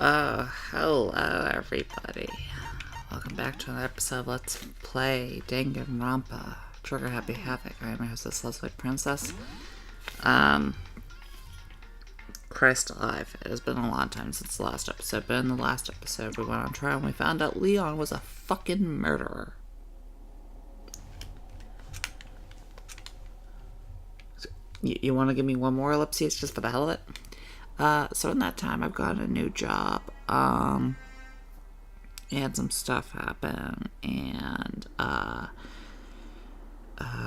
Hello everybody. Welcome back to another episode of Let's Play Danganronpa. Trigger Happy Havoc. I am your host, TheLetsPlayPrincess. Christ alive. It has been a long time since the last episode, but in the last episode we went on trial and we found out Leon was a fucking murderer. You want to give me one more ellipses just for the hell of it? So in that time I've got a new job, and some stuff happened, and,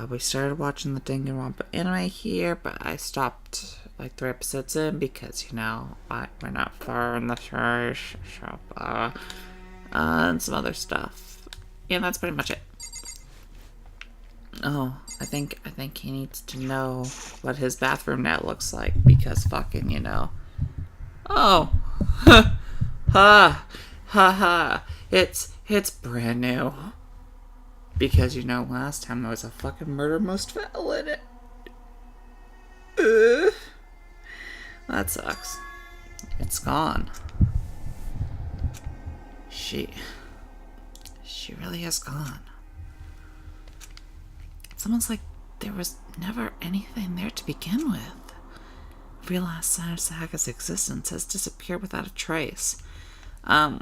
we started watching the Danganronpa anime here, but I stopped, like, 3 episodes in, because, you know, we're not far in the shop, and some other stuff. Yeah, that's pretty much it. Oh, I think he needs to know what his bathroom now looks like, because fucking, you know. Oh, ha, ha, ha, it's brand new. Because, you know, last time there was a fucking murder most foul in it. That sucks. It's gone. She really is gone. It's almost like there was never anything there to begin with. Every last sign of Saga's existence has disappeared without a trace. The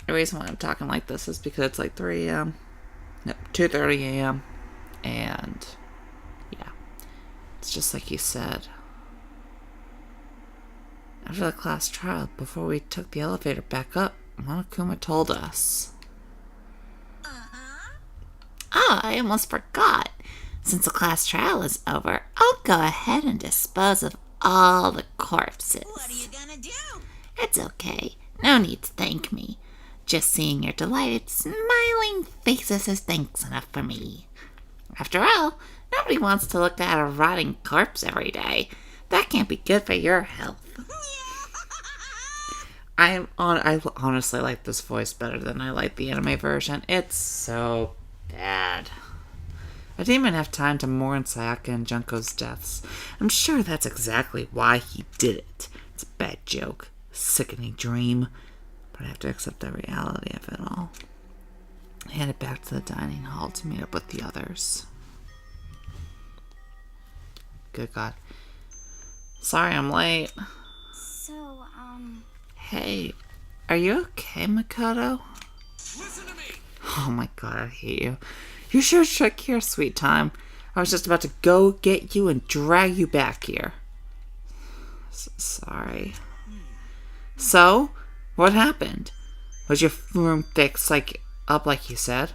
reason why I'm talking like this is because it's like 3 a.m. No, 2:30 a.m. And, yeah. It's just like you said. After the class trial, before we took the elevator back up, Monokuma told us. Oh, I almost forgot. Since the class trial is over, I'll go ahead and dispose of all the corpses. What are you gonna do? It's okay. No need to thank me. Just seeing your delighted, smiling faces is thanks enough for me. After all, nobody wants to look at a rotting corpse every day. That can't be good for your health. I honestly like this voice better than I like the anime version. It's so bad. I didn't even have time to mourn Sayaka and Junko's deaths. I'm sure that's exactly why he did it. It's a bad joke, a sickening dream, but I have to accept the reality of it all. I headed back to the dining hall to meet up with the others. Good God. Sorry I'm late. So, Hey, are you okay, Makoto? Listen to me! Oh my God, I hate you. You sure took here, sweet time. I was just about to go get you and drag you back here. Sorry. So, what happened? Was your room fixed up like you said?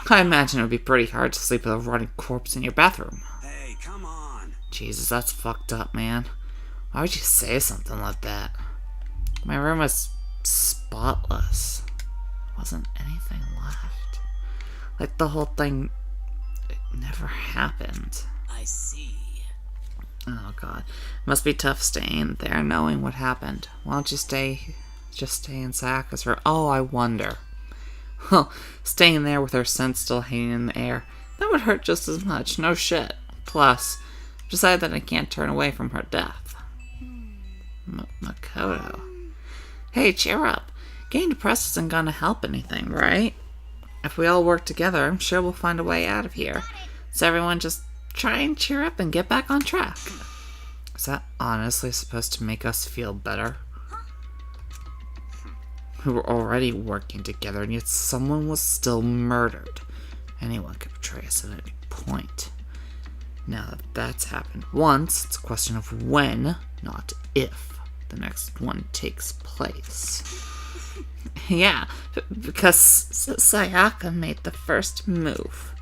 I imagine it would be pretty hard to sleep with a rotting corpse in your bathroom. Hey, come on. Jesus, that's fucked up, man. Why would you say something like that? My room was spotless. There wasn't anything left. Like the whole thing, it never happened. I see. Oh God, must be tough staying there knowing what happened. Why don't you just stay in Sayaka's room? Oh, I wonder. Well, staying there with her scent still hanging in the air, that would hurt just as much, no shit. Plus, I've decided that I can't turn away from her death. Makoto. Hey, cheer up. Getting depressed isn't gonna help anything, right? If we all work together, I'm sure we'll find a way out of here. So everyone just try and cheer up and get back on track. Is that honestly supposed to make us feel better? We were already working together, and yet someone was still murdered. Anyone could betray us at any point. Now that that's happened once, it's a question of when, not if, the next one takes place. Yeah, because Sayaka made the first move.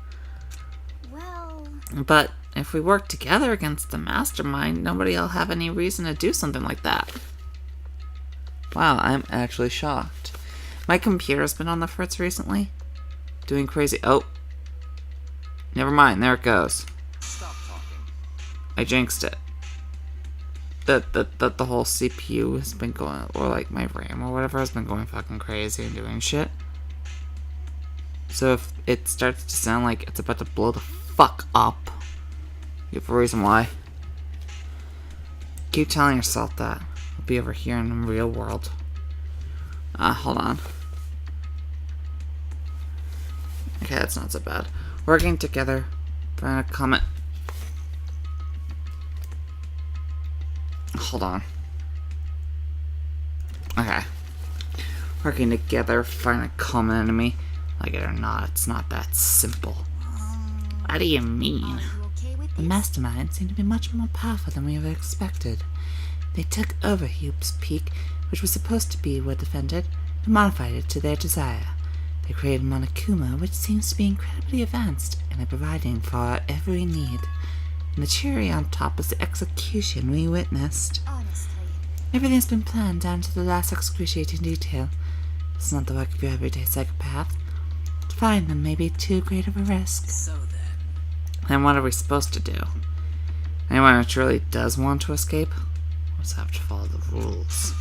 well, But if we work together against the mastermind, nobody will have any reason to do something like that. Wow, I'm actually shocked. My computer's been on the fritz recently. Doing crazy. Oh. Never mind, there it goes. Stop talking. I jinxed it. The whole CPU has been going, or like my RAM or whatever has been going fucking crazy and doing shit. So if it starts to sound like it's about to blow the fuck up, you have a reason why. Keep telling yourself that. I'll be over here in the real world. Hold on. Okay, that's not so bad. Working together. Find a comment. Hold on. Okay. Working together, find a common enemy. Like it or not, it's not that simple. What do you mean? Are you okay with The this? masterminds seem to be much more powerful than we ever expected. They took over Hube's Peak, which was supposed to be well defended, and modified it to their desire. They created Monokuma, which seems to be incredibly advanced, and they're providing for our every need. And the cherry on top is the execution we witnessed. Honestly. Everything's been planned down to the last excruciating detail. It's not the work of your everyday psychopath. To find them may be too great of a risk. So then. Then what are we supposed to do? Anyone who truly does want to escape will just have to follow the rules.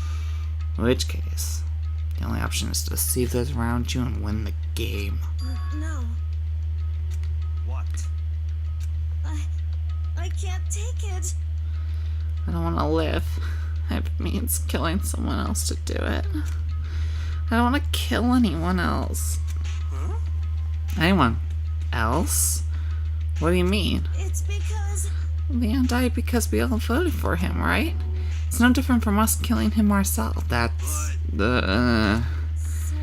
In which case, the only option is to deceive those around you and win the game. No. What? I can't take it. I don't want to live. If it means killing someone else to do it. I don't want to kill anyone else. Huh? Anyone else? What do you mean? It's because Leon died because we all voted for him, right? It's no different from us killing him ourselves. That's the... so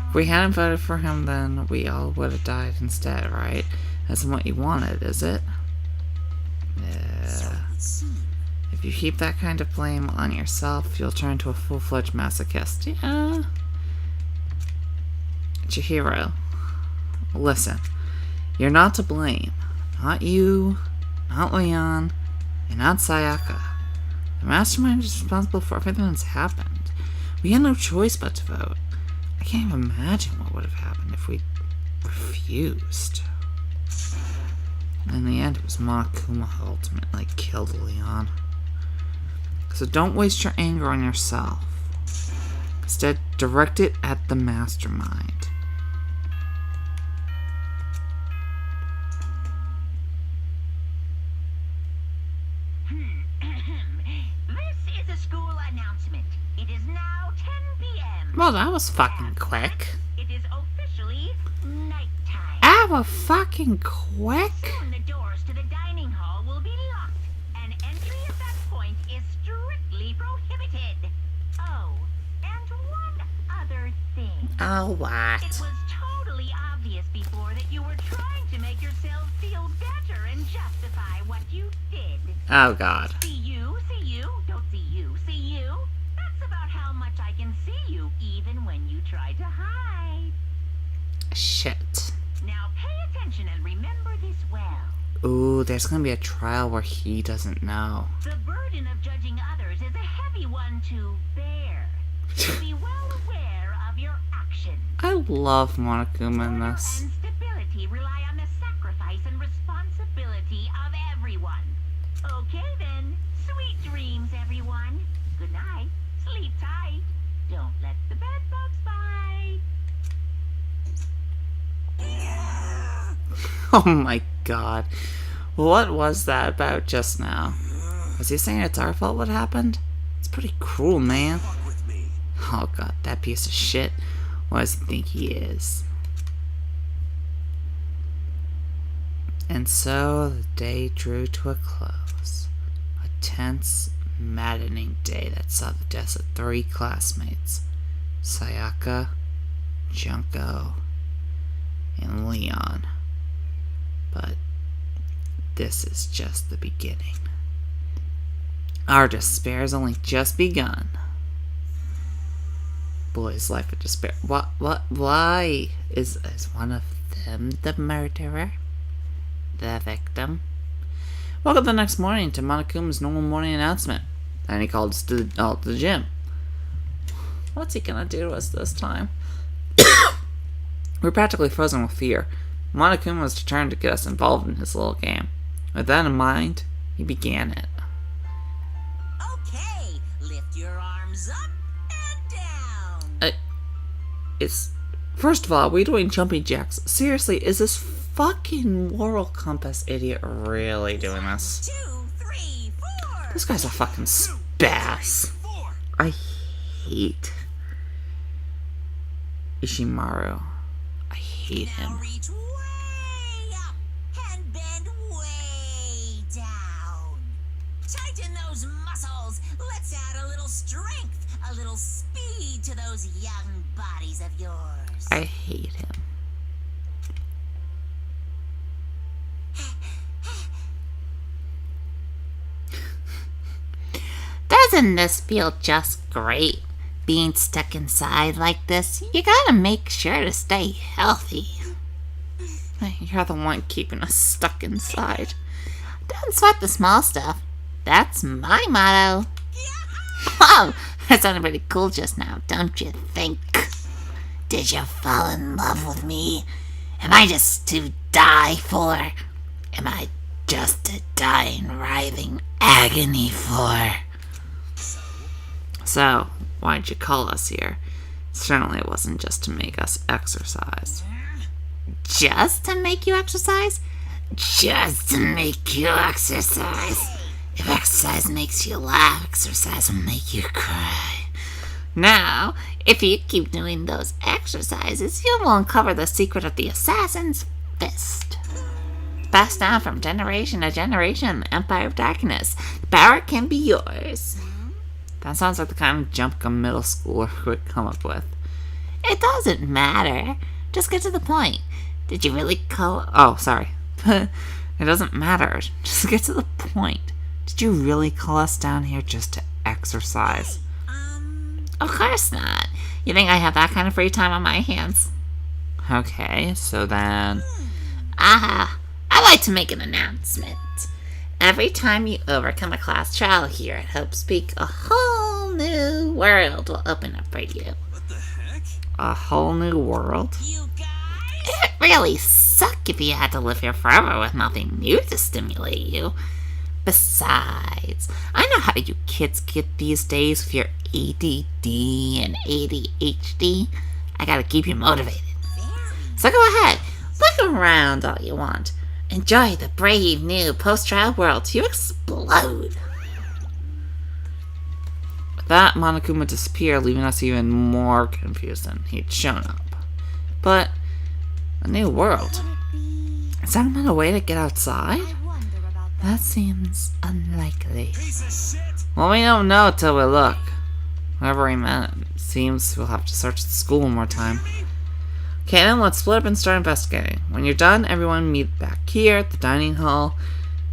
If we hadn't voted for him, then we all would have died instead, right? That's what you wanted, is it? So Yeah. it would seem. If you heap that kind of blame on yourself, you'll turn into a full-fledged masochist. Yeah. Chihiro, listen. You're not to blame. Not you, not Leon, and not Sayaka. The mastermind is responsible for everything that's happened. We had no choice but to vote. I can't even imagine what would have happened if we refused. In the end, it was Monokuma who ultimately killed Leon. So don't waste your anger on yourself. Instead, direct it at the mastermind. This is a school announcement. It is now 10 p.m. Well, that was fucking quick. It is officially nighttime. Hour fucking quick? Soon the doors to the dining hall will be locked, and entry at that point is strictly prohibited. Oh, and one other thing. Oh, It what? was totally obvious before that you were trying to make yourself feel better and justify what you did. Oh, God. See you, don't see you, see you. That's about how much I can see you, even when you try to hide. Shit. Now pay attention and remember this well. Ooh, there's gonna be a trial where he doesn't know. The burden of judging others is a heavy one to bear. So be well aware of your actions. I love Monokuma in Order this. and stability rely on the sacrifice and responsibility of everyone. Okay then, sweet dreams, everyone. Good night, sleep tight. Don't let the bed bugs bite. Oh my God. What was that about just now? Was he saying it's our fault what happened? It's pretty cruel, man. Fuck with me. Oh God, that piece of shit. What does he think he is? And so the day drew to a close. A tense, maddening day that saw the deaths of 3 classmates. Sayaka, Junko, and Leon. But this is just the beginning. Our despair has only just begun. Boy's life of despair. Why? Is one of them the murderer? The victim? Welcome the next morning to Monokuma's normal morning announcement. And he called us to the gym. What's he gonna do to us this time? We're practically frozen with fear. Monokuma was determined to get us involved in his little game. With that in mind, he began it. Okay, lift your arms up and down. It's... First of all, are we doing jumping jacks? Seriously, is this fucking moral compass idiot really doing this? 2, 3, 4. This guy's a fucking spaz. 4. I hate Ishimaru. I hate Now him. reach way up and bend way down. Tighten those muscles. Let's add a little strength, a little speed to those young bodies of yours. I hate him. Doesn't this feel just great? Being stuck inside like this, you gotta make sure to stay healthy. You're the one keeping us stuck inside. Don't sweat the small stuff. That's my motto. Whoa, that sounded pretty cool just now, don't you think? Did you fall in love with me? Am I just to die for? Am I just to die in writhing agony for? So, why'd you call us here? Certainly it wasn't just to make us exercise. Just to make you exercise? Just to make you exercise. If exercise makes you laugh, exercise will make you cry. Now, if you keep doing those exercises, you will uncover the secret of the assassin's fist. Passed down from generation to generation in the Empire of Darkness. The power can be yours. That sounds like the kind of jump a middle schooler would come up with. It doesn't matter. Just get to the point. Did you really call... Oh, sorry. It doesn't matter. Just get to the point. Did you really call us down here just to exercise? Of course not. You think I have that kind of free time on my hands? Okay, so then... I'd like to make an announcement. Every time you overcome a class trial here at Hope's Peak, a whole new world will open up for you. What the heck? A whole new world? You guys? It'd really suck if you had to live here forever with nothing new to stimulate you. Besides, I know how you kids get these days with your ADD and ADHD. I gotta keep you motivated. So go ahead, look around all you want. Enjoy the brave new post-trial world to explode. With that, Monokuma disappeared, leaving us even more confused than he'd shown up. But, a new world? Is that another way to get outside? That seems unlikely. Piece of shit! Well, we don't know till we look. Whatever he meant, it seems we'll have to search the school one more time. Okay, then let's split up and start investigating. When you're done, everyone meet back here at the dining hall.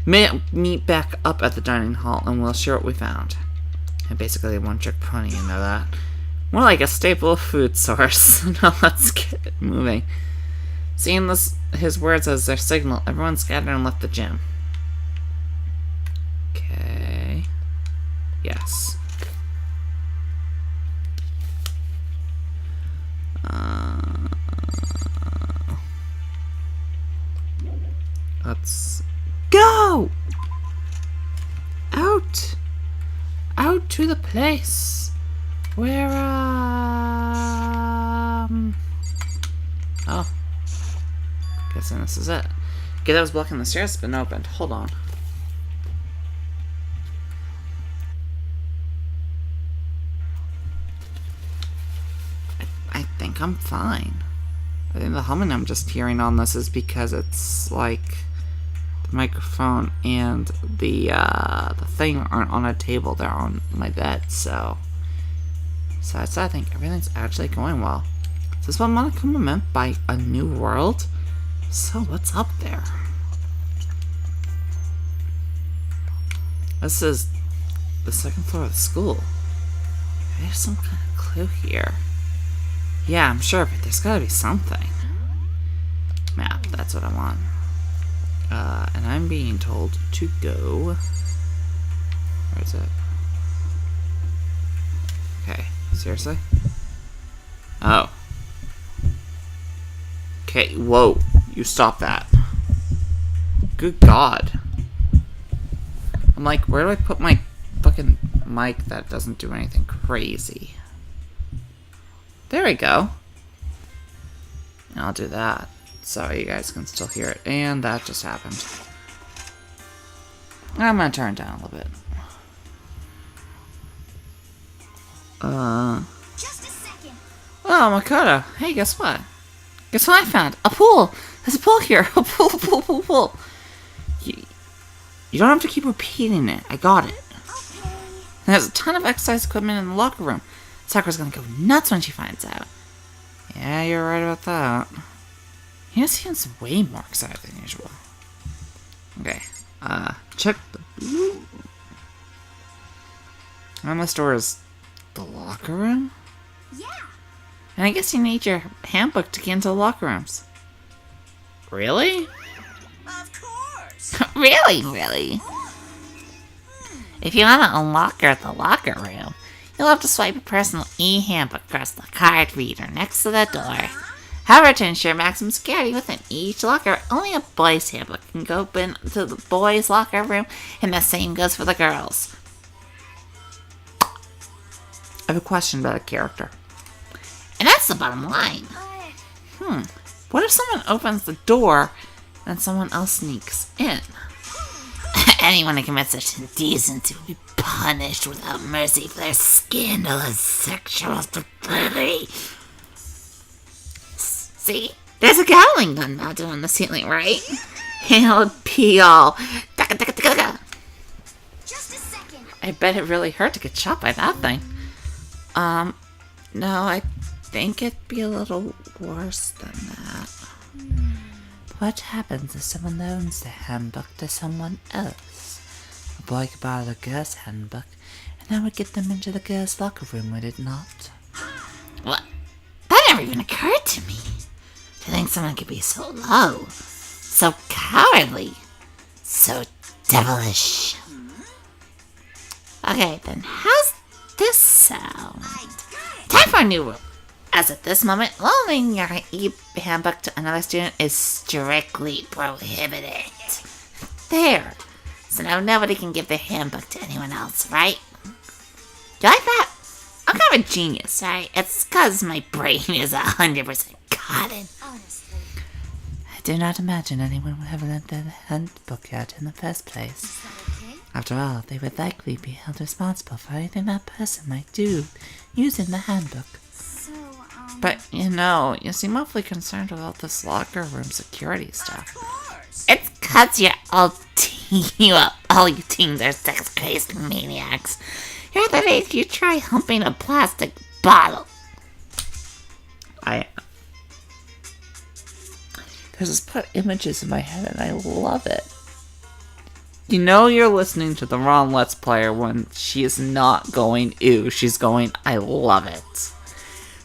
Meet back up at the dining hall, and we'll share what we found. And basically a one-trick pony, you know that. More like a staple food source. Now let's get moving. Seeing his words as their signal, everyone scattered and left the gym. Okay. Yes. Let's go! Out! Out to the place where, Oh. Guessing this is it. Okay, that was blocking the stairs, but no opened. Hold on. I think I'm fine. I think the humming I'm just hearing on this is because it's like the microphone and the thing aren't on a table, they're on my bed, so I think everything's actually going well. Is this what Monokuma meant by a new world? So what's up there? This is the second floor of the school. There's some kind of clue here. Yeah, I'm sure, but there's gotta be something. Map, that's what I want. And I'm being told to go... Where is it? Okay, seriously? Oh. Okay, whoa. You stop that. Good God. I'm like, where do I put my fucking mic that doesn't do anything crazy? There we go. I'll do that so you guys can still hear it. And that just happened. I'm gonna turn it down a little bit. Just a second. Oh, Makoto. Hey, guess what? Guess what I found? A pool! There's a pool here! A pool! You don't have to keep repeating it. I got it. Okay. There's a ton of exercise equipment in the locker room. Sakura's gonna go nuts when she finds out. Yeah, you're right about that. He seems way more excited than usual. Okay, check the blue. On this door is the locker room? Yeah. And I guess you need your handbook to get into the locker rooms. Really? Of course. Really? If you want to unlock her at the locker room, you'll have to swipe a personal e-handbook across the card reader next to the door. However, to ensure maximum security within each locker, only a boy's handbook can go open to the boys' locker room, and the same goes for the girls. I have a question about a character. And that's the bottom line. What if someone opens the door and someone else sneaks in? Anyone who commits such indecency will be punished without mercy for their scandalous sexual stupidity. See? There's a Gatling gun mounted on the ceiling, right? It'll be all... Just a second. I bet it really hurt to get shot by that thing. No, I think it'd be a little worse than that. What happens if someone loans the handbook to someone else? A boy could borrow the girl's handbook, and that would get them into the girl's locker room, would it not? What? That never even occurred to me. To think someone could be so low, so cowardly, so devilish. Okay, then how's this sound? I got it. Time for a new rule. As at this moment, loaning your e-handbook to another student is strictly prohibited. There. So now nobody can give their handbook to anyone else, right? You like that? I'm kind of a genius, right? It's because my brain is 100% cotton. Honestly. I do not imagine anyone would have lent their handbook out in the first place. Is that okay? After all, they would likely be held responsible for anything that person might do using the handbook. So, But, you seem awfully concerned about this locker room security Of stuff. course. It's because all you teens are sex-crazed maniacs. You're at that age you try humping a plastic bottle. There's this put images in my head and I love it. You know you're listening to the wrong Let's Player when she is not going, ew, she's going, I love it.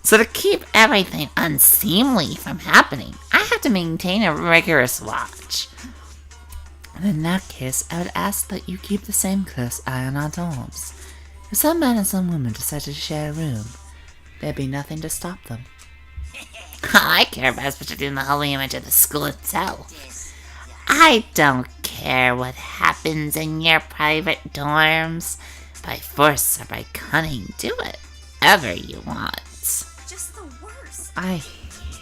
So to keep everything unseemly from happening, I have to maintain a rigorous watch. And in that case, I would ask that you keep the same close eye on our dorms. If some man and some woman decided to share a room, there'd be nothing to stop them. All I care about is protecting the holy image of the school itself. I don't care what happens in your private dorms. By force or by cunning, do whatever you want. Just the worst. I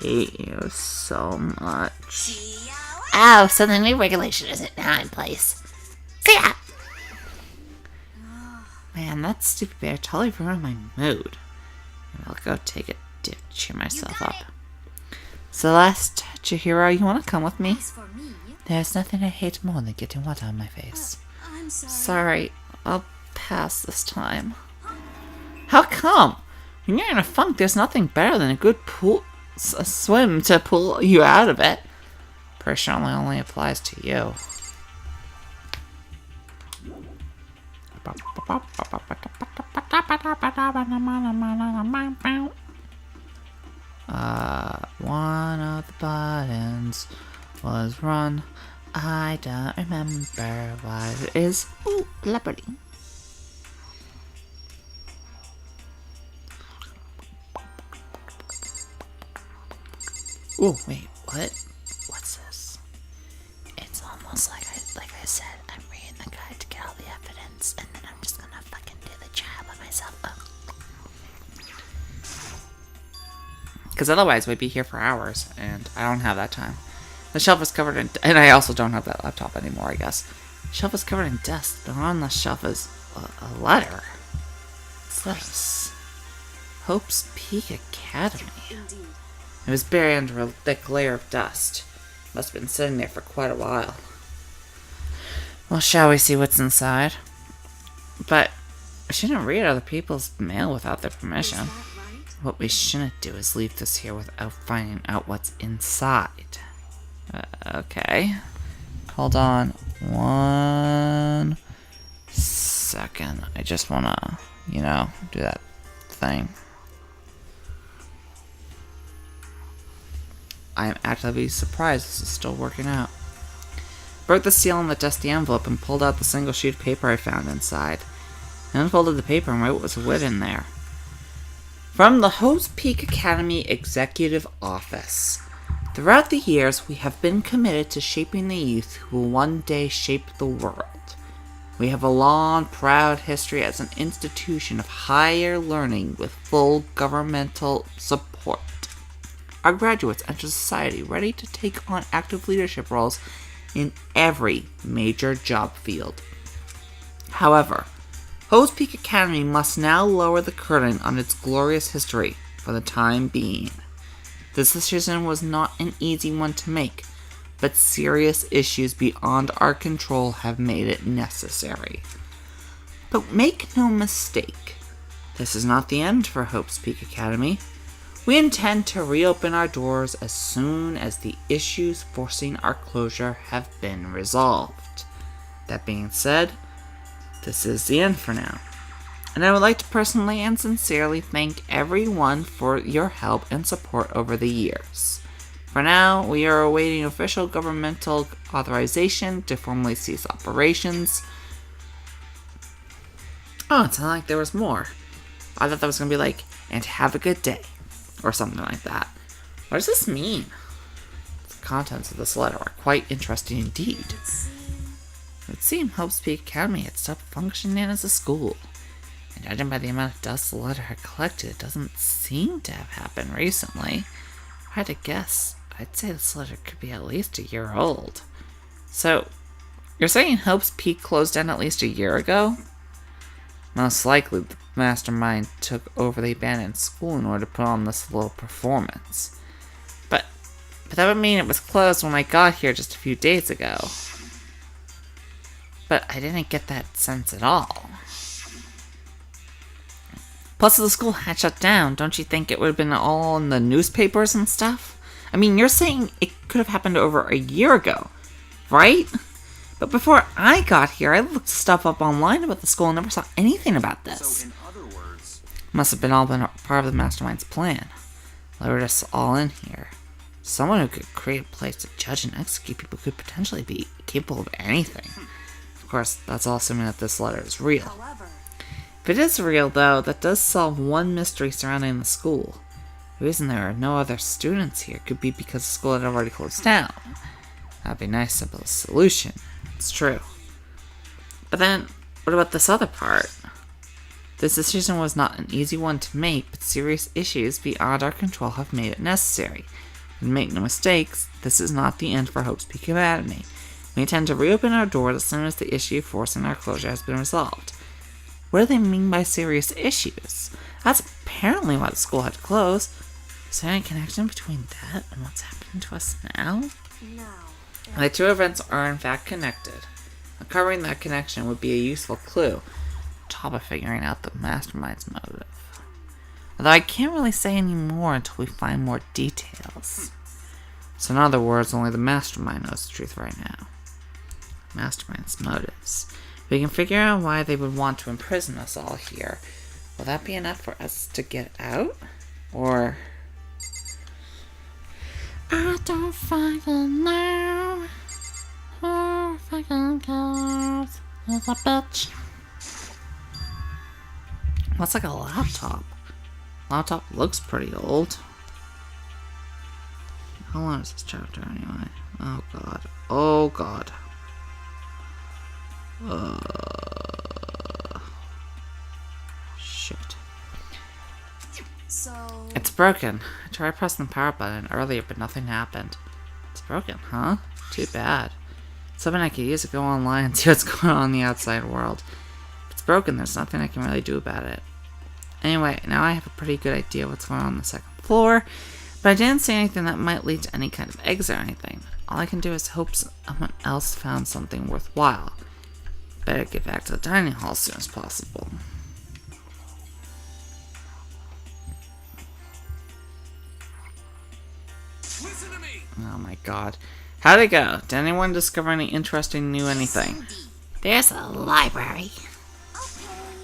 hate you so much. Chia. Oh, so the new regulation isn't now in place. See ya! Man, that stupid bear totally ruined my mood. I'll go take a dip, cheer myself got up. Celeste, Chihiro, you want to come with me? As for me, There's nothing I hate more than getting water on my face. I'm sorry. Sorry, I'll pass this time. How come? When you're in a funk, there's nothing better than a good a swim to pull you out of it. Pressure only applies to you. One of the buttons was run. I don't remember what it is. Ooh, leopardy. Oh, wait, what? What's this? It's almost like I said, I'm reading the guide to get all the evidence, and then I'm just gonna fucking do the trial by myself. Because otherwise we'd be here for hours, and I don't have that time. The shelf is covered in... And I also don't have that laptop anymore, I guess. The shelf is covered in dust, but on the shelf is a letter. What's this? Hope's Peak Academy. It was buried under a thick layer of dust. Must have been sitting there for quite a while. Well, shall we see what's inside? But we shouldn't read other people's mail without their permission. What we shouldn't do is leave this here without finding out what's inside. Okay. Hold on 1 second. I just wanna, do that thing. I am actively surprised this is still working out. Broke the seal on the dusty envelope and pulled out the single sheet of paper I found inside. I unfolded the paper and wrote what was written there. From the Hope's Peak Academy Executive Office. Throughout the years, we have been committed to shaping the youth who will one day shape the world. We have a long, proud history as an institution of higher learning with full governmental support. Our graduates enter society ready to take on active leadership roles in every major job field. However, Hope's Peak Academy must now lower the curtain on its glorious history for the time being. This decision was not an easy one to make, but serious issues beyond our control have made it necessary. But make no mistake, this is not the end for Hope's Peak Academy. We intend to reopen our doors as soon as the issues forcing our closure have been resolved. That being said, this is the end for now. And I would like to personally and sincerely thank everyone for your help and support over the years. For now, we are awaiting official governmental authorization to formally cease operations. Oh, it sounded like there was more. I thought that was going to be like, and have a good day. Or something like that. What does this mean? The contents of this letter are quite interesting indeed. It would seem Hope's Peak Academy had stopped functioning as a school. And judging by the amount of dust the letter had collected, it doesn't seem to have happened recently. If I had to guess, I'd say this letter could be at least a year old. So, you're saying Hope's Peak closed down at least a year ago? Most likely, the mastermind took over the abandoned school in order to put on this little performance. But that would mean it was closed when I got here just a few days ago. But I didn't get that sense at all. Plus, if the school had shut down, don't you think it would have been all in the newspapers and stuff? I mean, you're saying it could have happened over a year ago, right? But before I got here, I looked stuff up online about the school and never saw anything about this. So, in other words, Must have been all been part of the mastermind's plan. Lured us all in here. Someone who could create a place to judge and execute people could potentially be capable of anything. Of course, that's all assuming that this letter is real. If it is real, though, that does solve one mystery surrounding the school. The reason there are no other students here could be because the school had already closed down. That'd be a nice, simple solution. It's true. But then, what about this other part? This decision was not an easy one to make, but serious issues beyond our control have made it necessary. And make no mistakes, this is not the end for Hope's Peak Academy. We intend to reopen our doors as soon as the issue forcing our closure has been resolved. What do they mean by serious issues? That's apparently why the school had to close. Is there any connection between that and what's happening to us now? No. The two events are in fact connected. Uncovering that connection would be a useful clue, on top of figuring out the mastermind's motive. Although I can't really say any more until we find more details. So in other words, only the mastermind knows the truth right now. Mastermind's motives. If we can figure out why they would want to imprison us all here, will that be enough for us to get out? Or... I don't fucking know. Oh, fucking God. There's a bitch. That's like a laptop. Laptop looks pretty old. How long is this chapter anyway? Oh God. Oh God. Shit. So... It's broken. I tried pressing the power button earlier, but nothing happened. It's broken, huh? Too bad. Something I could use to go online and see what's going on in the outside world. If it's broken, there's nothing I can really do about it. Anyway, now I have a pretty good idea what's going on the second floor, but I didn't see anything that might lead to any kind of exit or anything. All I can do is hope someone else found something worthwhile. Better get back to the dining hall as soon as possible. Listen to me. Oh my god. How'd it go? Did anyone discover any interesting new anything? There's a library.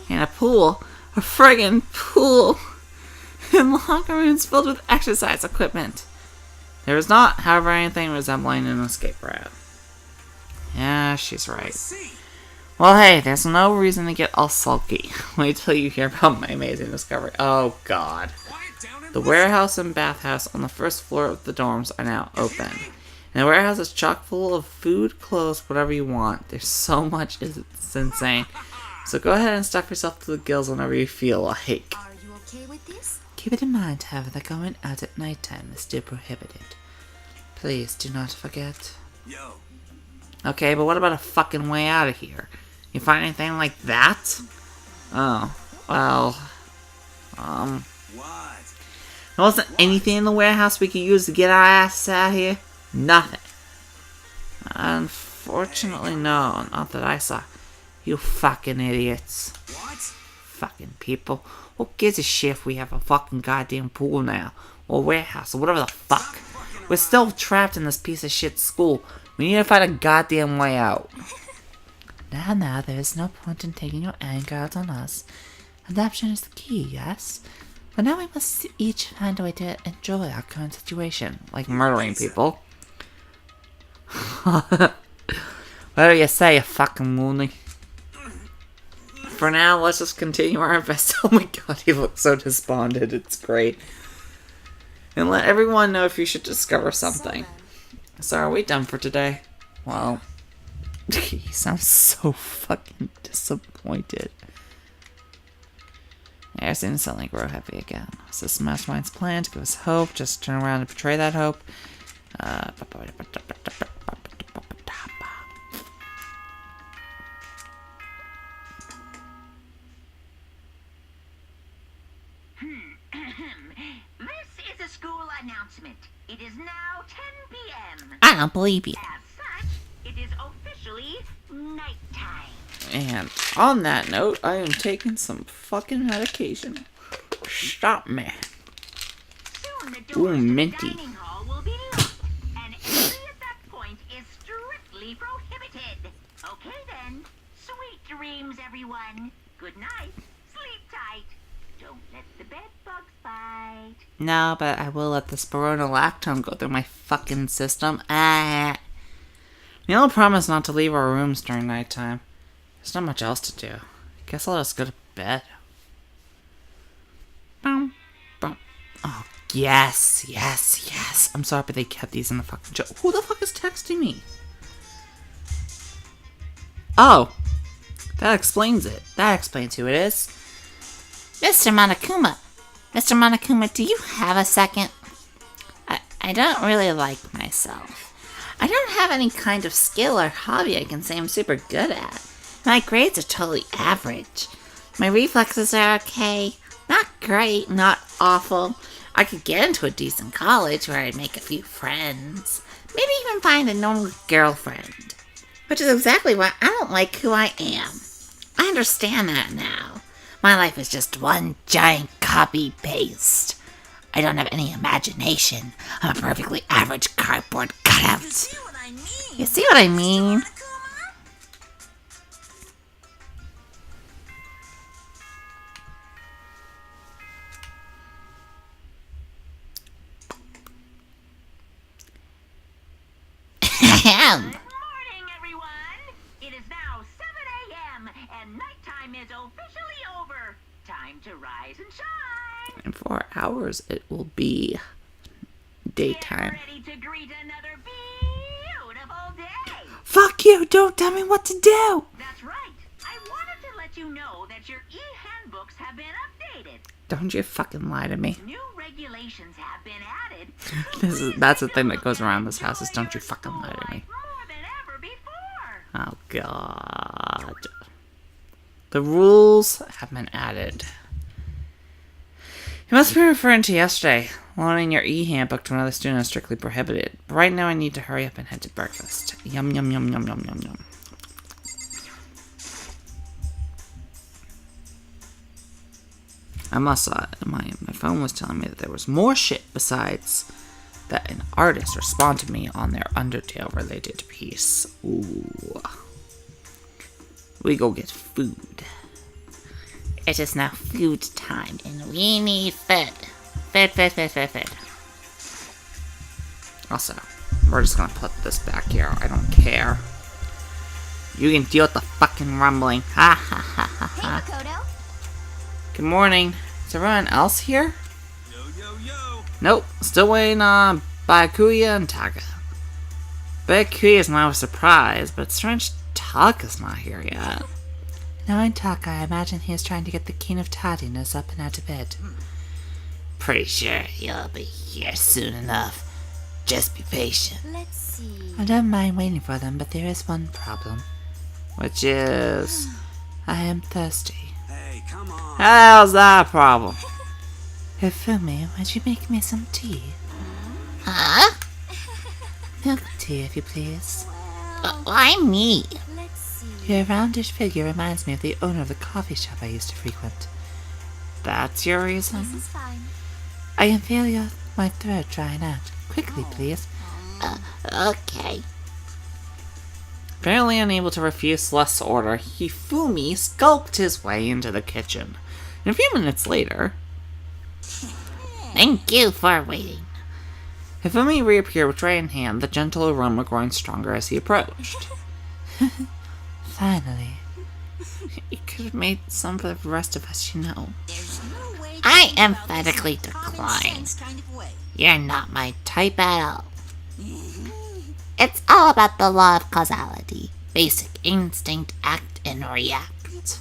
And a pool. A friggin' pool. And locker rooms filled with exercise equipment. There is not, however, anything resembling an escape route. Yeah, she's right. See. Well, hey, there's no reason to get all sulky. Wait till you hear about my amazing discovery. Oh, God. Quiet down and The listen. warehouse and bathhouse on the first floor of the dorms are now open. And the warehouse is chock full of food, clothes, whatever you want. There's so much, it's insane. So go ahead and stuff yourself to the gills whenever you feel like. Are you okay with this? Keep it in mind, however, that going out at nighttime is still prohibited. Please do not forget. Yo. Okay, but what about a fucking way out of here? You find anything like that? Oh, well, What? there wasn't anything in the warehouse we could use to get our asses out of here? Nothing. Unfortunately, no, not that I saw. You fucking idiots. What? Fucking people. Who gives a shit if we have a fucking goddamn pool now? Or warehouse, or whatever the fuck. We're still trapped in this piece of shit school. We need to find a goddamn way out. Now, there is no point in taking your anger out on us. Adaption is the key, yes? But now we must each find a way to enjoy our current situation. Like murdering people. What do you say, you fucking loony? For now, let's just continue our invest. Oh my god, he looks so despondent. It's great. And let everyone know if you should discover something. So are we done for today? Well, he sounds so fucking disappointed. Yeah, I've seen it suddenly grow heavy again. So this mastermind's plan to give us hope, just turn around and betray that hope. This is a school announcement. It is now 10 p.m. I don't believe you. As such, it is officially nighttime. And on that note, I am taking some fucking medication. Stop me. Soon the Ooh, doors to the minty. dining hall will be locked, and entry at that point is strictly prohibited. Okay then. Sweet dreams, everyone. Good night. Sleep tight. Don't let the bed bugs bite. No, but I will let the spironolactone go through my fucking system. Ah. The only problem is not to leave our rooms during nighttime. There's not much else to do. Guess I'll just go to bed. Boom, boom. Oh, yes. I'm so happy they kept these in the fucking show. Who the fuck is texting me? Oh. That explains it. That explains who it is. Mr. Monokuma, do you have a second? I don't really like myself. I don't have any kind of skill or hobby I can say I'm super good at. My grades are totally average. My reflexes are okay. Not great, not awful. I could get into a decent college where I'd make a few friends. Maybe even find a normal girlfriend. Which is exactly why I don't like who I am. I understand that now. My life is just one giant copy-paste. I don't have any imagination. I'm a perfectly average cardboard cutout. See what I mean? You see what I mean? Monokuma? Ahem. Good morning, everyone. It is now 7 a.m. and nighttime is officially over. Time to rise and shine. In 4 hours, it will be daytime. Get ready to greet another beautiful day. Fuck you! Don't tell me what to do! That's right. I wanted to let you know that your e-handbooks have been updated. Don't you fucking lie to me. New regulations have been added. That's the thing that goes around this house is don't you fucking lie to me. More than ever before. Oh god. The rules have been added. You must be referring to yesterday. Loaning your e-handbook to another student is strictly prohibited. But right now I need to hurry up and head to breakfast. Yum, yum, yum, yum, yum, yum, yum. I must my phone was telling me that there was more shit besides that an artist responded to me on their Undertale related piece. Ooh. We go get food. It is now food time, and we need food. Food. Also, we're just gonna put this back here. I don't care. You can deal with the fucking rumbling. Ha ha ha ha ha. Hey, Makoto. Good morning. Is everyone else here? Yo. Nope. Still waiting on Byakuya and Taka. Byakuya's not a surprise, but it's strange Taka's not here yet. Knowing Taka, I imagine he is trying to get the King of Tardiness up and out of bed. Pretty sure you'll be here soon enough. Just be patient. Let's see. I don't mind waiting for them, but there is one problem. Which is... I am thirsty. Hey, come on. How's that a problem? Hifumi, would you make me some tea? Huh? Milk tea, if you please. Why me? Let's see. Your roundish figure reminds me of the owner of the coffee shop I used to frequent. That's your reason? This is fine. I can feel my throat drying out. Quickly, please. Okay. Apparently unable to refuse Celeste's order, Hifumi skulked his way into the kitchen. And a few minutes later, Thank you for waiting. Hifumi reappeared with tray in hand, the gentle aroma growing stronger as he approached. Finally. You could have made some for the rest of us, you know. There's no way. I to emphatically think about this in a decline. common sense kind of way. You're not my type at all. It's all about the law of causality. Basic instinct, act and react.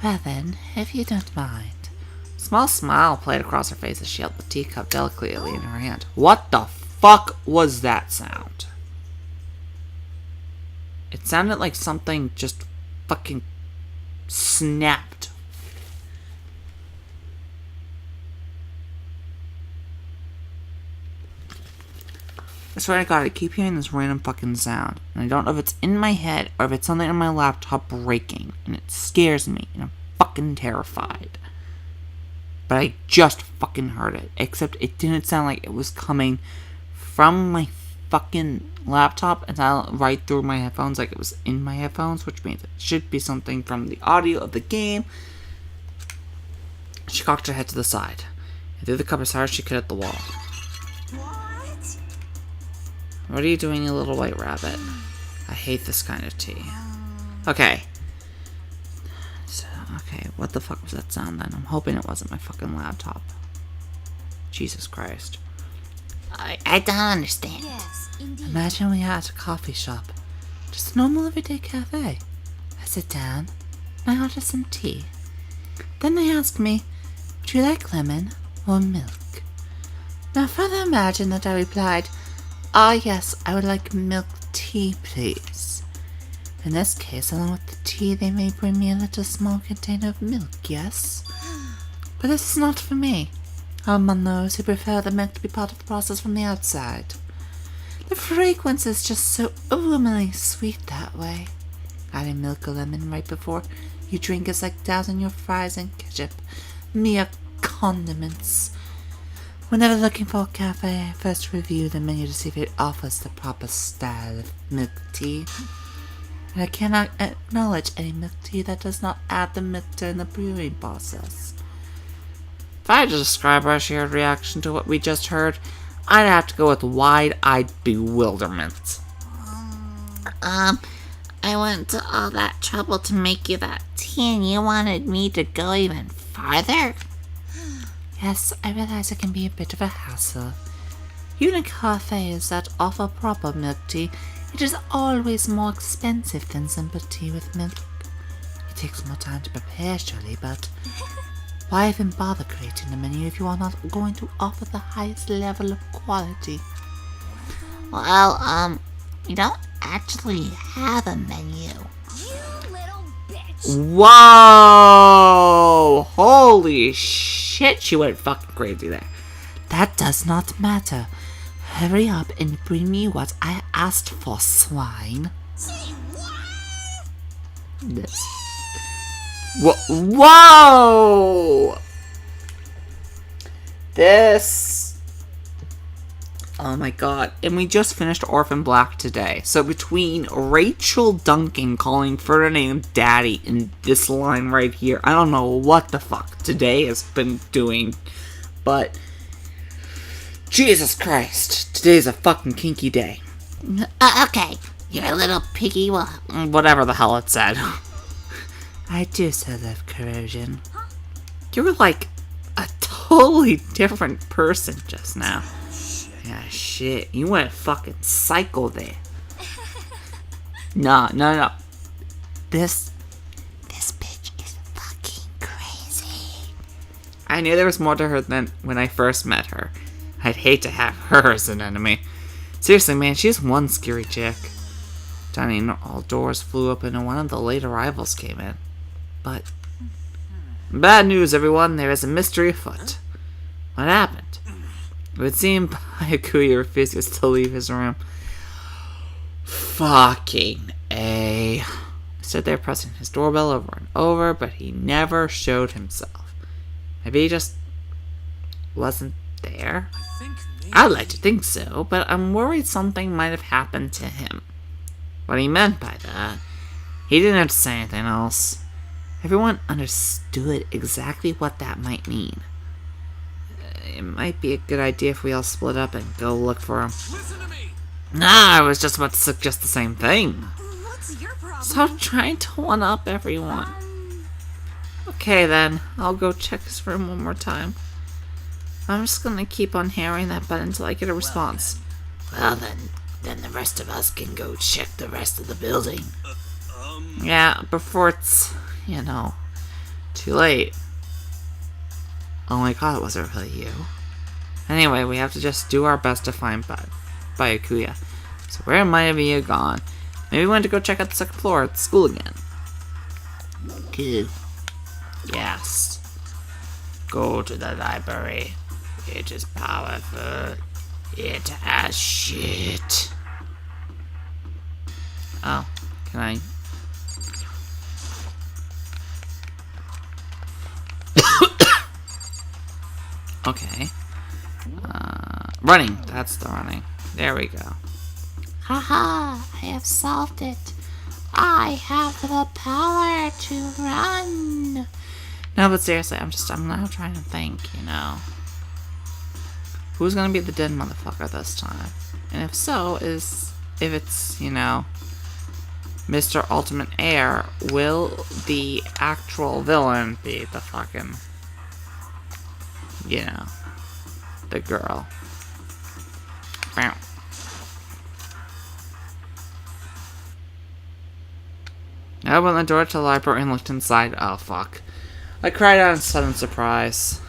Well then, if you don't mind. A small smile played across her face as she held the teacup delicately in her hand. What the fuck was that sound? It sounded like something just fucking snapped. I swear to God, I keep hearing this random fucking sound. And I don't know if it's in my head or if it's something on my laptop breaking. And it scares me. And I'm fucking terrified. But I just fucking heard it. Except it didn't sound like it was coming from my fucking laptop. It sounded right through my headphones like it was in my headphones. Which means it should be something from the audio of the game. She cocked her head to the side. And threw the cup as hard as she could at the wall. What? What are you doing, you little white rabbit? I hate this kind of tea. Okay. So, okay, what the fuck was that sound then? I'm hoping it wasn't my fucking laptop. Jesus Christ. I don't understand. Yes, indeed. Imagine we are at a coffee shop. Just a normal everyday cafe. I sit down, and I order some tea. Then they ask me, would you like lemon or milk? Now further imagine that I replied, yes, I would like milk tea, please. In this case, along with the tea, they may bring me a little small container of milk, yes? But this is not for me. I'm among those who prefer the milk to be part of the process from the outside. The fragrance is just so overwhelmingly sweet that way. Adding milk or lemon right before you drink is like dousing your fries in ketchup. Mere condiments. Whenever looking for a cafe, I first review the menu to see if it offers the proper style of milk tea. And I cannot acknowledge any milk tea that does not add the milk during the brewing process. If I had to describe our shared reaction to what we just heard, I'd have to go with wide-eyed bewilderment. I went to all that trouble to make you that tea and you wanted me to go even farther? Yes, I realize it can be a bit of a hassle. Even in cafes that offer proper milk tea, it is always more expensive than simple tea with milk. It takes more time to prepare, surely, but why even bother creating a menu if you are not going to offer the highest level of quality? Well, we don't actually have a menu. You little bitch. Whoa! Holy shit, she went fucking crazy there. That does not matter. Hurry up and bring me what I asked for, swine. Say what? This. Whoa! This. Oh my god. And we just finished Orphan Black today. So between Rachel Duncan calling Ferdinand daddy and this line right here, I don't know what the fuck today has been doing. But Jesus Christ. Today's a fucking kinky day. Okay, you're a little piggy. Well, Whatever the hell it said. I do so love corrosion. You were like a totally different person just now. Yeah, shit. You went fucking psycho there. No. This bitch is fucking crazy. I knew there was more to her than when I first met her. I'd hate to have her as an enemy. Seriously, man, she's one scary chick. Dining all doors flew open and one of the late arrivals came in. But bad news, everyone. There is a mystery afoot. What happened? It would seem Byakuya refuses to leave his room. Fucking A. I stood there pressing his doorbell over and over, but he never showed himself. Maybe he just wasn't there? I'd like to think so, but I'm worried something might have happened to him. What he meant by that, he didn't have to say anything else. Everyone understood exactly what that might mean. It might be a good idea if we all split up and go look for him. Listen to me. Nah, I was just about to suggest the same thing. What's your problem? Stop trying to one-up everyone. Okay then, I'll go check his room one more time. I'm just gonna keep on hammering that button until I get a response. Well then the rest of us can go check the rest of the building. Yeah, before it's, too late. Oh my god, was it really you? Anyway, we have to just do our best to find Byakuya. So where might have you gone? Maybe we went to go check out the second floor at the school again. Good. Yes. Go to the library. It is powerful. It has shit. Oh, can I? Okay. Running. That's the running. There we go. Haha, I have solved it. I have the power to run. No, but seriously, I'm now trying to think, Who's gonna be the dead motherfucker this time? And if so, if it's, Mr. Ultimate Heir, will the actual villain be the fucking, the girl? Bow. I opened the door to the library and looked inside. Oh, fuck. I cried out in sudden surprise.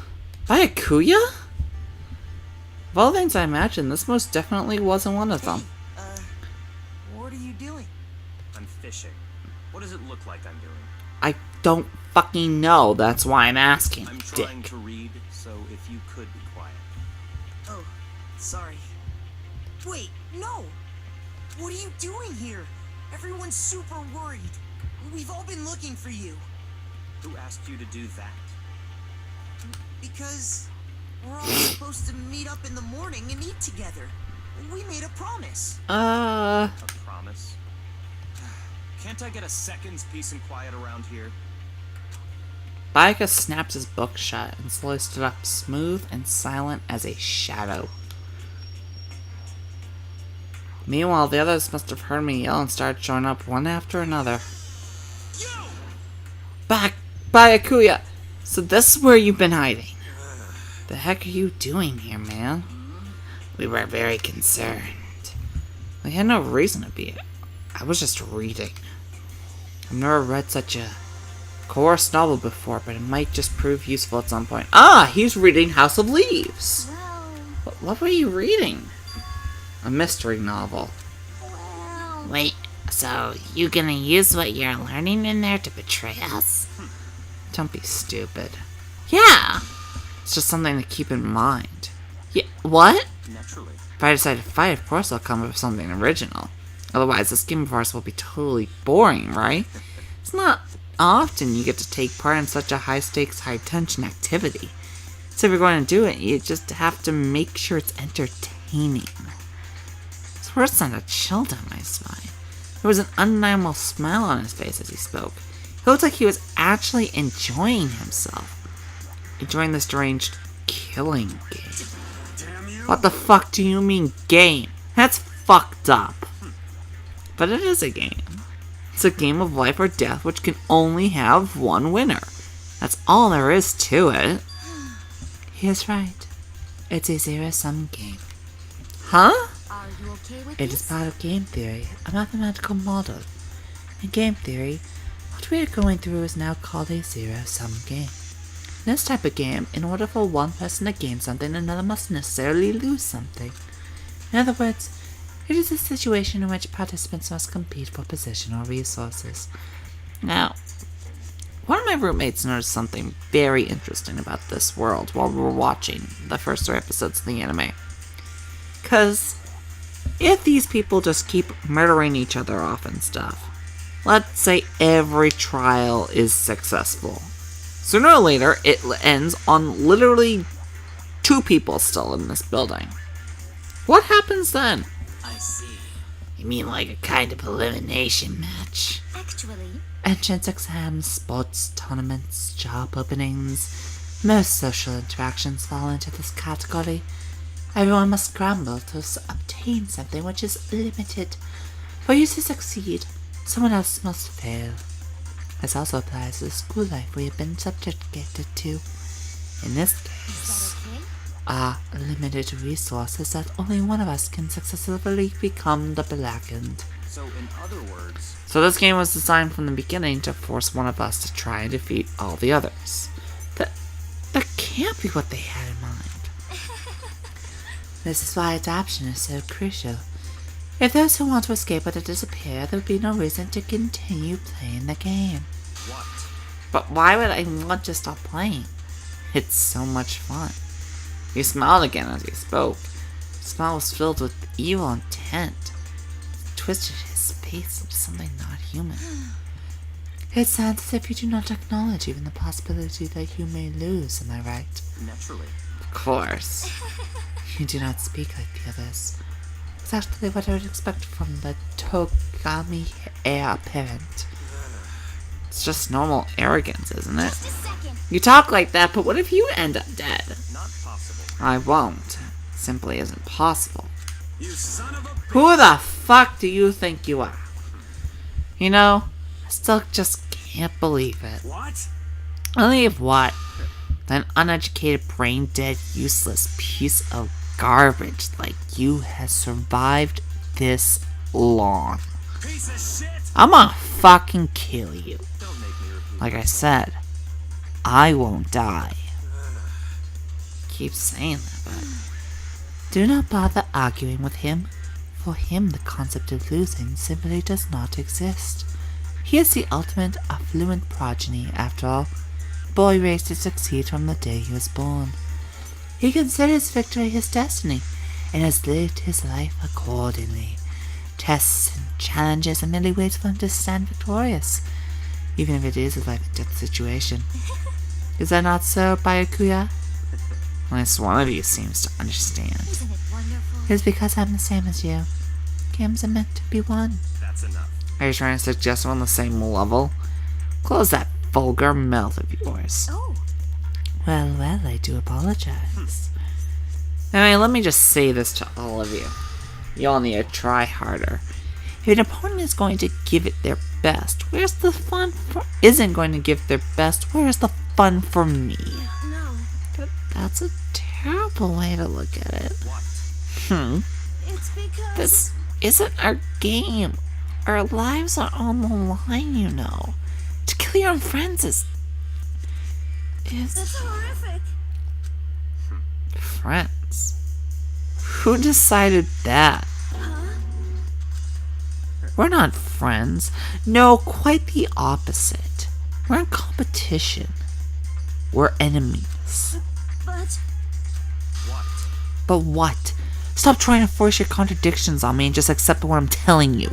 Byakuya? Of all the things I imagined, this most definitely wasn't one of them. What are you doing? I'm fishing. What does it look like I'm doing? I don't fucking know. That's why I'm asking, I'm trying dick. to read, so if you could be quiet. Oh, sorry. Wait, no! What are you doing here? Everyone's super worried. We've all been looking for you. Who asked you to do that? Because we're all supposed to meet up in the morning and eat together. We made a promise. A promise? Can't I get a second's peace and quiet around here? Byakuya snapped his book shut and slowly stood up, smooth and silent as a shadow. Meanwhile, the others must have heard me yell and started showing up one after another. Byakuya! So this is where you've been hiding. The heck are you doing here, man? We were very concerned. We had no reason to be. I was just reading. I've never read such a coarse novel before, but it might just prove useful at some point. Ah, he's reading House of Leaves. What were you reading? A mystery novel. Wait, So, you gonna use what you're learning in there to betray us? Don't be stupid. Yeah! It's just something to keep in mind. Yeah, what? Naturally. If I decide to fight, of course I'll come up with something original. Otherwise, this game of ours will be totally boring, right? It's not often you get to take part in such a high-stakes, high-tension activity. So if you're going to do it, you just have to make sure it's entertaining. It's worse than a chill down my spine. There was an undeniable smile on his face as he spoke. It looked like he was actually enjoying himself. Enjoying this deranged killing game. What the fuck do you mean game? That's fucked up. But it is a game. It's a game of life or death which can only have one winner. That's all there is to it. He is right. It's a zero-sum game. Huh? Are you okay with It is part of game theory, a mathematical model. In game theory, what we are going through is now called a zero-sum game. In this type of game, in order for one person to gain something, another must necessarily lose something. In other words, it is a situation in which participants must compete for position or resources. Now, one of my roommates noticed something very interesting about this world while we were watching the first 3 episodes of the anime. Because if these people just keep murdering each other off and stuff, let's say every trial is successful, sooner or later it ends on literally 2 people still in this building. What happens then? I see. You mean like a kind of elimination match? Actually, Entrance exams, sports tournaments, job openings, most social interactions fall into this category. Everyone must scramble to obtain something which is limited. For you to succeed, someone else must fail. This also applies to the school life we have been subjected to. In this is case, that okay? our limited resources that only one of us can successfully become the blackened. So, in other words, So this game was designed from the beginning to force one of us to try and defeat all the others. That can't be what they had in mind. This is why adoption is so crucial. If those who want to escape were to disappear, there would be no reason to continue playing the game. what? But why would I want to stop playing? It's so much fun. He smiled again as he spoke. His smile was filled with evil intent. He twisted his face into something not human. It sounds as if you do not acknowledge even the possibility that you may lose, am I right? Naturally. Of course. You do not speak like the others. Exactly what I would expect from the Togami heir apparent. It's just normal arrogance, isn't it? Just a second. You talk like that, but what if you end up dead? Not possible. I won't. It simply isn't possible. You son of a... Who the fuck do you think you are? You know, I still just can't believe it. What? Believe what? That an uneducated, brain-dead, useless piece of garbage like you has survived this long. Piece of shit! I'm gonna fucking kill you. Don't make me repeat. Like I said, I won't die. Keep saying that, but do not bother arguing with him. For him, the concept of losing simply does not exist. He is the ultimate affluent progeny, after all. The boy raised to succeed from the day he was born. He considers victory his destiny, and has lived his life accordingly. Tests and challenges are merely ways for him to stand victorious, even if it is a life and death situation. Is that not so, Byakuya? At least one of you seems to understand. Isn't it wonderful? It is because I'm the same as you. Games are meant to be won. That's enough. Are you trying to suggest we're on the same level? Close that vulgar mouth of yours. Oh, Well, I do apologize. Anyway, let me just say this to all of you. You all need to try harder. If an opponent is going to give it their best, where's the fun for... Isn't going to give their best, where's the fun for me? no. That's a terrible way to look at it. What? It's because... This isn't our game. Our lives are on the line, you know. To kill your own friends is That's horrific. friends. Who decided that? Huh? We're not friends. No, quite the opposite. We're in competition. We're enemies. But What? But what? Stop trying to force your contradictions on me and just accept what I'm telling you.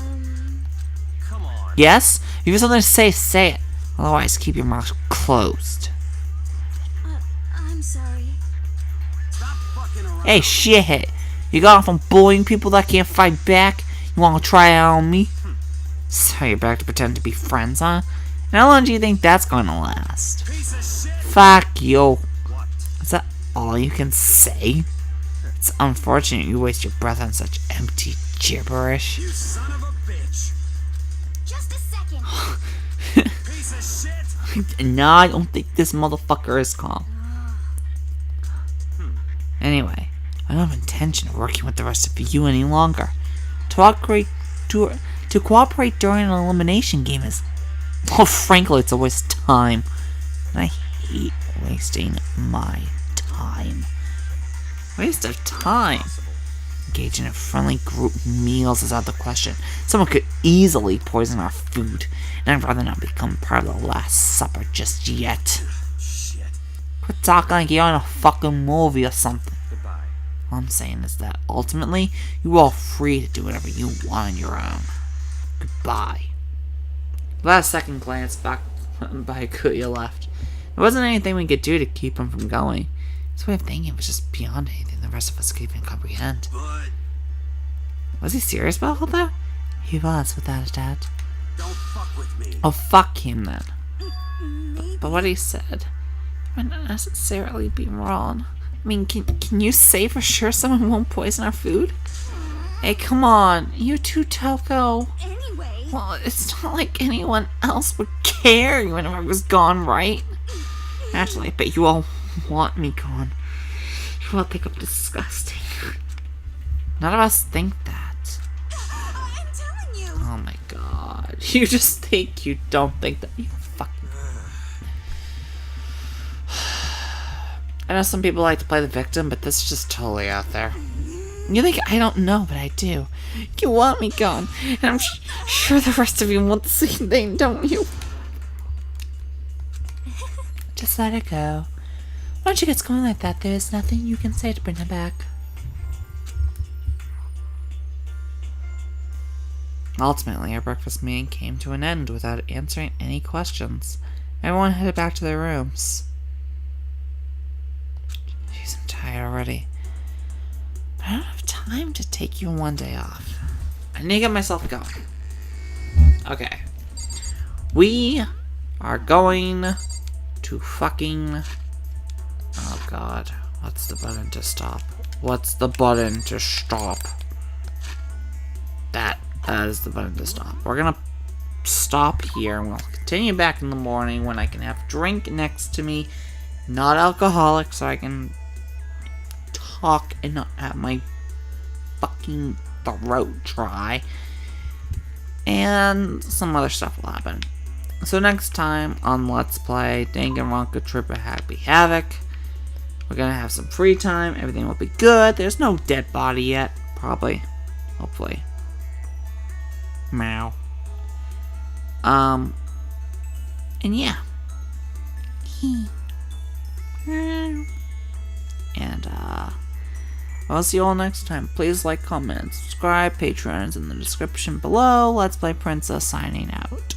Come on. Yes? If you have something to say, say it. Otherwise, keep your mouth closed. I'm sorry. Stop fucking around. Hey, shithead. You got off on bullying people that can't fight back? You wanna try it out on me? So you're back to pretend to be friends, huh? And how long do you think that's gonna last? Piece of shit. Fuck you. What? Is that all you can say? It's unfortunate you waste your breath on such empty gibberish. You son of a bitch. Just a second. Piece of shit. No, I don't think this motherfucker is calm. Anyway, I don't have intention of working with the rest of you any longer. To cooperate during an elimination game is... Oh, frankly, it's a waste of time. And I hate wasting my time. Waste of time? Engaging in friendly group meals is out of the question. Someone could easily poison our food, and I'd rather not become part of the Last Supper just yet. Shit. Quit talking like you're in a fucking movie or something. Goodbye. All I'm saying is that, ultimately, you're all free to do whatever you want on your own. Goodbye. Last second glance back by Kuya left. There wasn't anything we could do to keep him from going. His way of thinking was just beyond anything the rest of us could even comprehend. But Was he serious about all that? He was, without a doubt. don't fuck with me. Oh, fuck him then. But what he said might not necessarily be wrong. I mean, can you say for sure someone won't poison our food? Hey, come on. You too, Toko. Anyway. Well, it's not like anyone else would care when I was gone, right? Actually, I bet you all want me gone. You all think I'm disgusting. None of us think that. I'm telling you. Oh my god. You just think you don't think that. You fucking... I know some people like to play the victim, but this is just totally out there. You think I don't know, but I do. You want me gone, and I'm sure the rest of you want the same thing, don't you? Just let it go. Once she gets going like that, there's nothing you can say to bring her back. Ultimately, our breakfast meeting came to an end without answering any questions. Everyone headed back to their rooms. Jeez, I'm tired already. I don't have time to take you one day off. I need to get myself going. Okay. We are going to fucking... Oh god. What's the button to stop? What's the button to stop? That is the button to stop. We're gonna stop here and we'll continue back in the morning when I can have a drink next to me. Not alcoholic, so I can talk and not have my fucking throat dry. And some other stuff will happen. So next time on Let's Play Danganronpa Trip of Happy Havoc, we're gonna have some free time. Everything will be good. There's no dead body yet. Probably. Hopefully. Meow. And yeah. And I'll see you all next time. Please like, comment, and subscribe. Patreon's in the description below. Let's Play Princess signing out.